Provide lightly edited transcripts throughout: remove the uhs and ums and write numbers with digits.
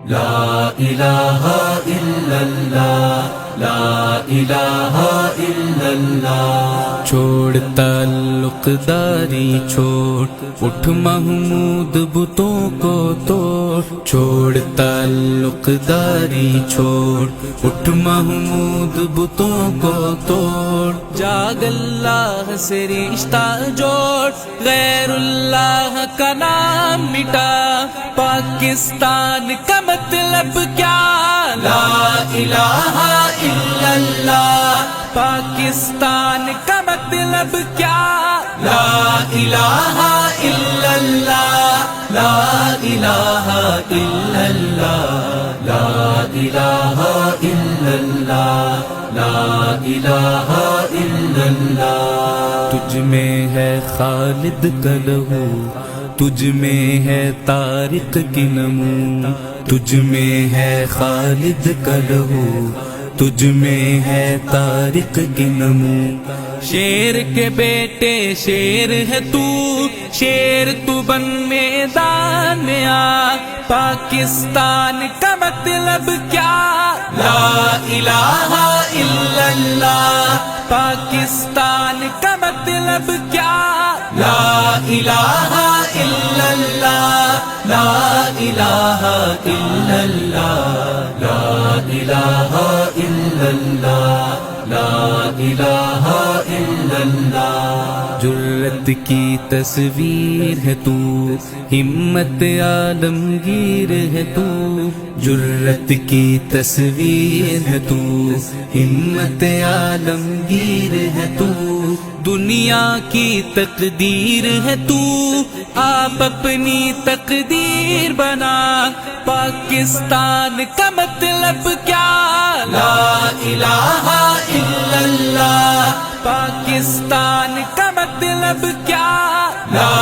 لا الہ الا اللہ، لا الہ الا اللہ۔ چھوڑ تعلق داری چھوڑ، اٹھ محمود بتوں کو توڑ، چھوڑ تعلق داری چھوڑ، اٹھ محمود بتوں کو توڑ، جاگ اللہ سے رشتہ جوڑ، غیر اللہ کا نام مٹا، پاکستان کا مطلب کیا؟ لا الہ الا اللہ، پاکستان کا مطلب کیا؟ لا الہ الا اللہ، لا الہ الا اللہ، لا الہ الا اللہ، لا الہ الا اللہ۔ تجھ میں ہے خالد کا لہو، تجھ میں ہے طارق کی نمو، تجھ میں ہے خالد کا لہو، تجھ میں ہے طارق کی نمو، شیر کے بیٹے شیر ہے تو، شیر تو بن میدان میں آ، پاکستان کا مطلب کیا؟ لا الہ الا اللہ، پاکستان کا مطلب کیا؟ لا الہ الا اللہ، لا الہ الا اللہ، لا الہ الا اللہ، لا الہ الا اللہ۔ جرت کی تصویر ہے تو، ہمت عالمگیر ہے تو، جرت کی تصویر ہے تو، ہمت عالمگیر ہے تو، دنیا کی تقدیر ہے تو، آپ اپنی تقدیر بنا، پاکستان کا مطلب کیا؟ لا الہ الا اللہ، پاکستان کا مطلب کیا؟ لا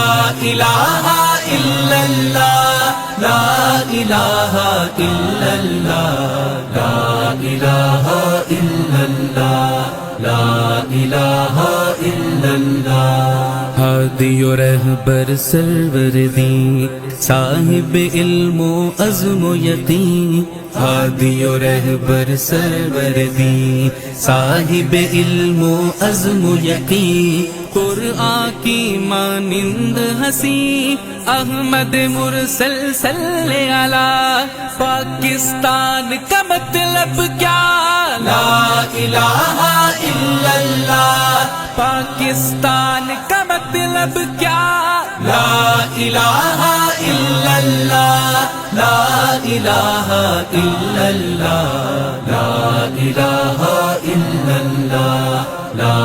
الہ الا اللہ، لا الہ الا اللہ، لا الہ الا اللہ، لا الہ الا اللہ۔ ہادی و رہبر سروردی، صاحب علم و عزم و یقین، ہادی و رہبر سروردی، صاحب علم و عزم و یقین، قرآن کی مانند ہنسی، احمد مرسل صلی علی، پاکستان کا مطلب کیا؟ لا الہ الا اللہ، پاکستان کا مطلب کیا؟ لا الہ الا اللہ، لا الہ الا اللہ، لا الہ الا اللہ، لا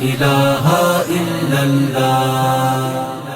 الہ الا اللہ۔